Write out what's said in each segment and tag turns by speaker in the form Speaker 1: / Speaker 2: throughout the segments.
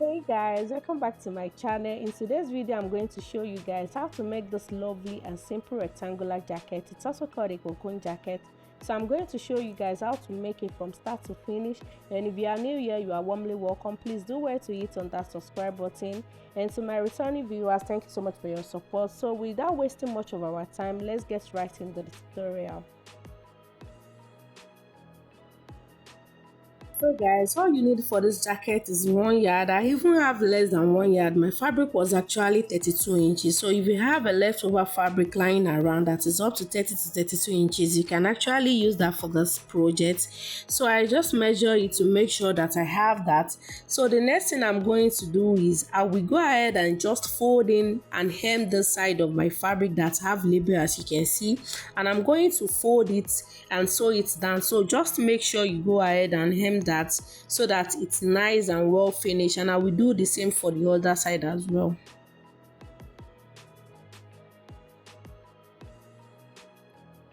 Speaker 1: Hey guys, welcome back to my channel. In today's video I'm going to show you guys how to make this lovely and simple rectangular jacket. It's also called a cocoon jacket. So I'm going to show you guys how to make it from start to finish. And if you are new here, you are warmly welcome. Please do well to hit on that subscribe button. And to my returning viewers, thank you so much for your support. So without wasting much of our time, let's get right into the tutorial. So guys, all you need for this jacket is 1 yard. I even have less than 1 yard. My fabric was actually 32 inches. So if you have a leftover fabric lying around that is up to 30 to 32 inches, you can actually use that for this project. So I just measure it to make sure that I have that. So the next thing I'm going to do is I will go ahead and just fold in and hem the side of my fabric that have label, as you can see, and I'm going to fold it and sew it down. So just make sure you go ahead and hem that so that it's nice and well finished, and I will do the same for the other side as well.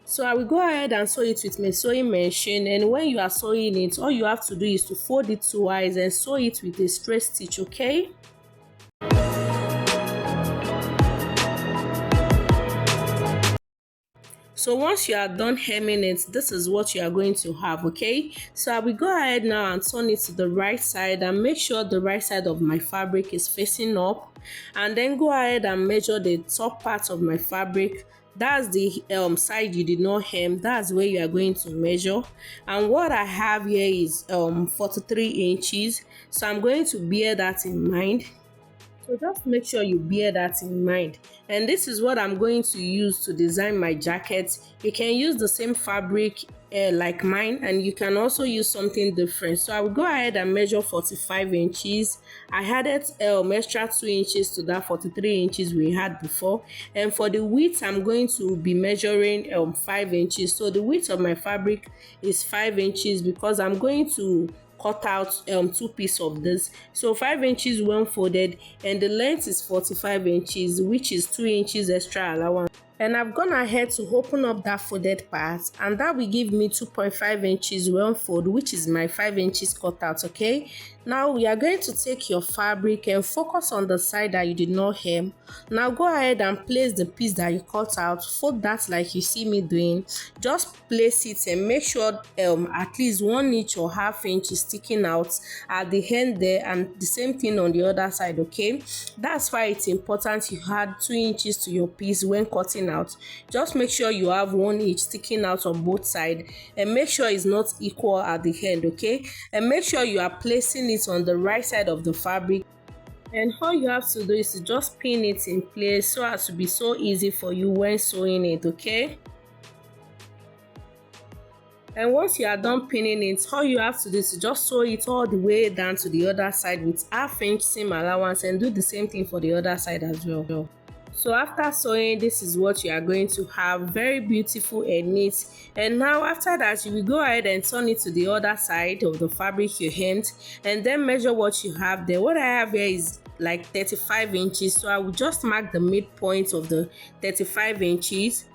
Speaker 1: So I will go ahead and sew it with my sewing machine, and when you are sewing it, all you have to do is to fold it twice and sew it with a straight stitch, okay? So once you are done hemming it, this is what you are going to have, okay? So I will go ahead now and turn it to the right side and make sure the right side of my fabric is facing up, and then go ahead and measure the top part of my fabric. That's the side you did not hem. That's where you are going to measure. And what I have here is 43 inches. So I'm going to bear that in mind. So just make sure you bear that in mind. And this is what I'm going to use to design my jacket. You can use the same fabric like mine, and you can also use something different. So I will go ahead and measure 45 inches. I added extra 2 inches to that 43 inches we had before. And for the width, I'm going to be measuring 5 inches. So the width of my fabric is 5 inches because I'm going to cut out 2 pieces of this. So 5 inches when folded, and the length is 45 inches, which is 2 inches extra allowance. And I've gone ahead to open up that folded part, and that will give me 2.5 inches when fold, which is my 5 inches cut out, okay? Now we are going to take your fabric and focus on the side that you did not hem. Now go ahead and place the piece that you cut out, fold that like you see me doing. Just place it and make sure at least 1 inch or ½ inch is sticking out at the end there, and the same thing on the other side, okay? That's why it's important you add 2 inches to your piece when cutting out. Just make sure you have 1 inch sticking out on both sides, and make sure it's not equal at the end, okay? And make sure you are placing it on the right side of the fabric. And all you have to do is to just pin it in place so as to be so easy for you when sewing it, okay? And once you are done pinning it, all you have to do is to just sew it all the way down to the other side with ½ inch seam allowance, and do the same thing for the other side as well. So after sewing, this is what you are going to have, very beautiful and neat. And now after that, you will go ahead and turn it to the other side of the fabric you hemmed, and then measure what you have there. What I have here is like 35 inches, so I will just mark the midpoint of the 35 inches.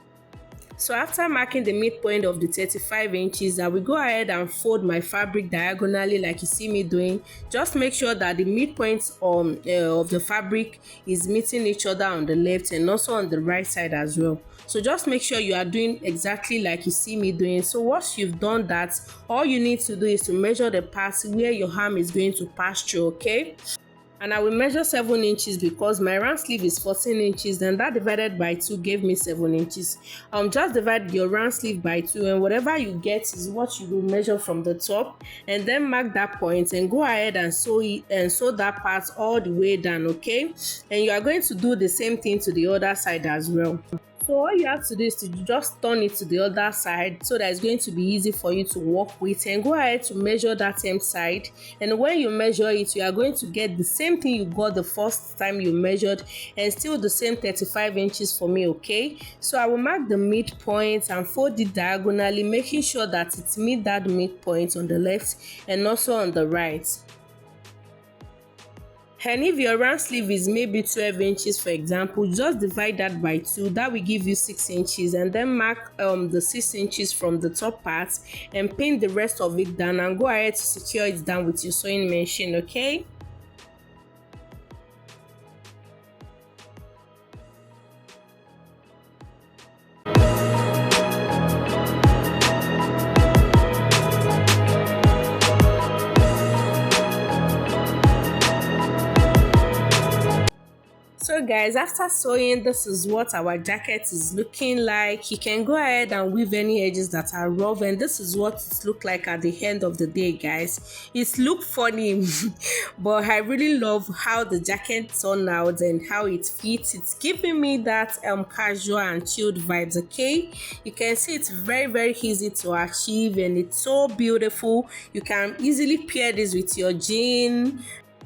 Speaker 1: So after marking the midpoint of the 35 inches, I will go ahead and fold my fabric diagonally like you see me doing. Just make sure that the midpoints of the fabric is meeting each other on the left and also on the right side as well. So just make sure you are doing exactly like you see me doing. So once you've done that, all you need to do is to measure the parts where your arm is going to pass through, okay? And I will measure 7 inches because my round sleeve is 14 inches, and that divided by 2 gave me 7 inches. Just divide your round sleeve by 2, and whatever you get is what you will measure from the top, and then mark that point and go ahead and sew it, and sew that part all the way down, okay? And you are going to do the same thing to the other side as well. So all you have to do is to just turn it to the other side so that it's going to be easy for you to work with, and go ahead to measure that same side. And when you measure it, you are going to get the same thing you got the first time you measured, and still the same 35 inches for me, okay? So I will mark the midpoint and fold it diagonally, making sure that it meets that midpoint on the left and also on the right. And if your round sleeve is maybe 12 inches, for example, just divide that by 2. That will give you 6 inches, and then mark the 6 inches from the top part and pin the rest of it down, and go ahead to secure it down with your sewing machine, okay? So guys, after sewing, this is what our jacket is looking like. You can go ahead and weave any edges that are rough, and this is what it looked like at the end of the day, guys. It looked funny but I really love how the jacket turned out and how it fits. It's giving me that casual and chilled vibes. Okay, you can see it's very easy to achieve, and it's so beautiful. You can easily pair this with your jean.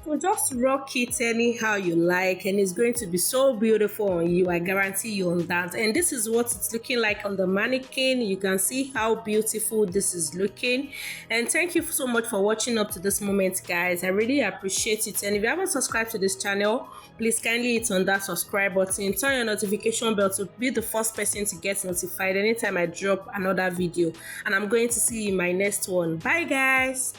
Speaker 1: So just rock it anyhow you like, and it's going to be so beautiful on you. I guarantee you on that. And this is what it's looking like on the mannequin. You can see how beautiful this is looking. And thank you so much for watching up to this moment, guys. I really appreciate it. And if you haven't subscribed to this channel, please kindly hit on that subscribe button, turn your notification bell to be the first person to get notified anytime I drop another video. And I'm going to see you in my next one. Bye guys.